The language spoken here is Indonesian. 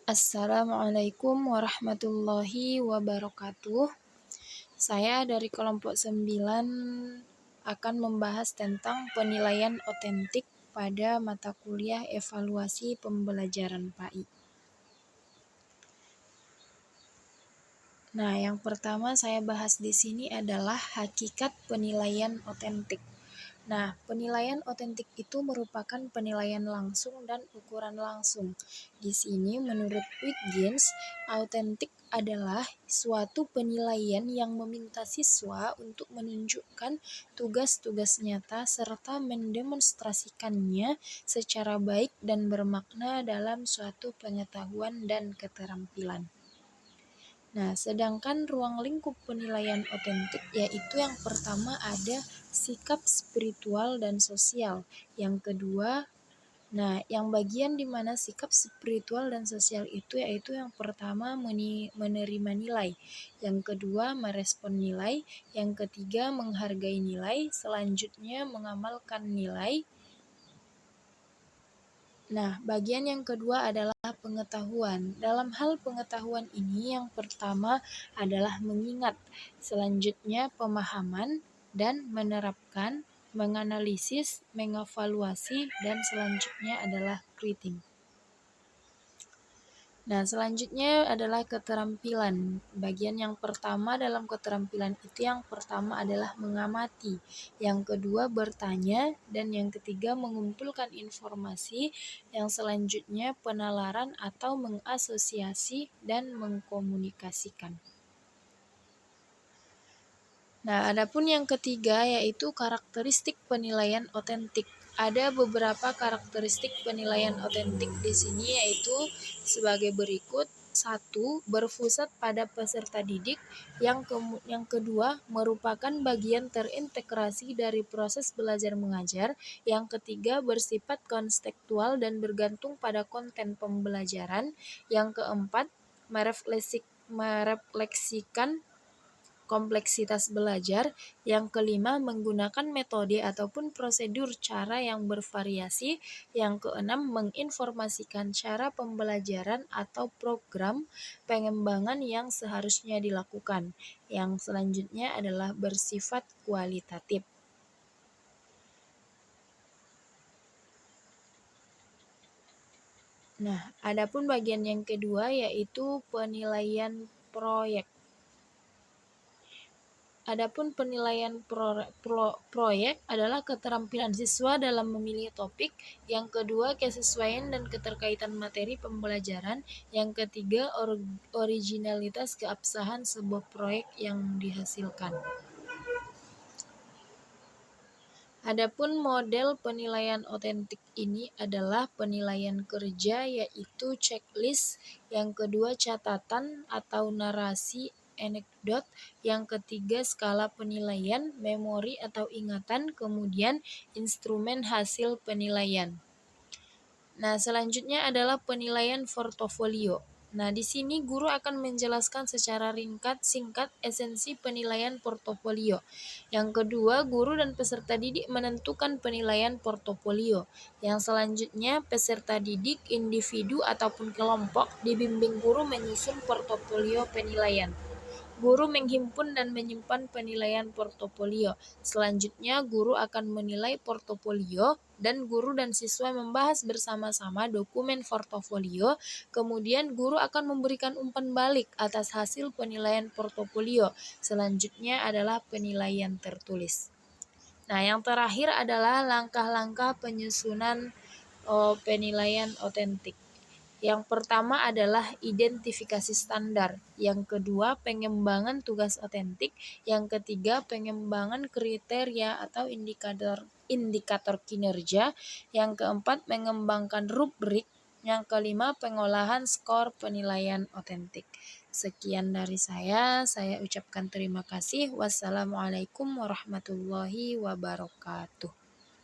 Assalamualaikum warahmatullahi wabarakatuh. Saya dari kelompok 9 akan membahas tentang penilaian otentik pada mata kuliah evaluasi pembelajaran PAI. Nah, yang pertama saya bahas di sini adalah hakikat penilaian otentik. Nah, penilaian otentik itu merupakan penilaian langsung dan ukuran langsung. Di sini menurut Wittgens, autentik adalah suatu penilaian yang meminta siswa untuk menunjukkan tugas-tugas nyata serta mendemonstrasikannya secara baik dan bermakna dalam suatu pengetahuan dan keterampilan. Nah, sedangkan ruang lingkup penilaian otentik yaitu yang pertama ada sikap spiritual dan sosial. Yang kedua, yang bagian di mana sikap spiritual dan sosial itu yaitu yang pertama menerima nilai, yang kedua merespon nilai, yang ketiga menghargai nilai, selanjutnya mengamalkan nilai. Nah, bagian yang kedua adalah pengetahuan. Dalam hal pengetahuan ini yang pertama adalah mengingat, selanjutnya pemahaman dan menerapkan, menganalisis, mengevaluasi, dan selanjutnya adalah kritik. Nah, selanjutnya adalah keterampilan. Bagian yang pertama dalam keterampilan itu yang pertama adalah mengamati, yang kedua bertanya, dan yang ketiga mengumpulkan informasi, yang selanjutnya penalaran atau mengasosiasi dan mengkomunikasikan. Nah, adapun yang ketiga yaitu karakteristik penilaian otentik. Ada beberapa karakteristik penilaian otentik di sini yaitu sebagai berikut. 1. Berpusat pada peserta didik. Yang kedua, merupakan bagian terintegrasi dari proses belajar mengajar. Yang ketiga, bersifat konstekstual dan bergantung pada konten pembelajaran. Yang keempat, merefleksikan kompleksitas belajar. Yang kelima, menggunakan metode ataupun prosedur cara yang bervariasi. Yang keenam, menginformasikan cara pembelajaran atau program pengembangan yang seharusnya dilakukan. Yang selanjutnya adalah bersifat kualitatif. Nah, adapun bagian yang kedua yaitu penilaian proyek. Adapun penilaian proyek adalah keterampilan siswa dalam memilih topik, yang kedua kesesuaian dan keterkaitan materi pembelajaran, yang ketiga originalitas keabsahan sebuah proyek yang dihasilkan. Adapun model penilaian otentik ini adalah penilaian kerja yaitu checklist, yang kedua catatan atau narasi anekdot, yang ketiga skala penilaian, memori atau ingatan, kemudian instrumen hasil penilaian. Nah, selanjutnya adalah penilaian portofolio. Nah, di sini guru akan menjelaskan secara singkat esensi penilaian portofolio. Yang kedua, guru dan peserta didik menentukan penilaian portofolio. Yang selanjutnya, peserta didik, individu ataupun kelompok dibimbing guru menyusun portofolio penilaian. Guru menghimpun dan menyimpan penilaian portofolio. Selanjutnya, guru akan menilai portofolio dan guru dan siswa membahas bersama-sama dokumen portofolio. Kemudian, guru akan memberikan umpan balik atas hasil penilaian portofolio. Selanjutnya adalah penilaian tertulis. Nah, yang terakhir adalah langkah-langkah penyusunan penilaian otentik. Yang pertama adalah identifikasi standar, yang kedua pengembangan tugas otentik, yang ketiga pengembangan kriteria atau indikator kinerja, yang keempat mengembangkan rubrik, yang kelima pengolahan skor penilaian otentik. Sekian dari saya ucapkan terima kasih. Wassalamualaikum warahmatullahi wabarakatuh.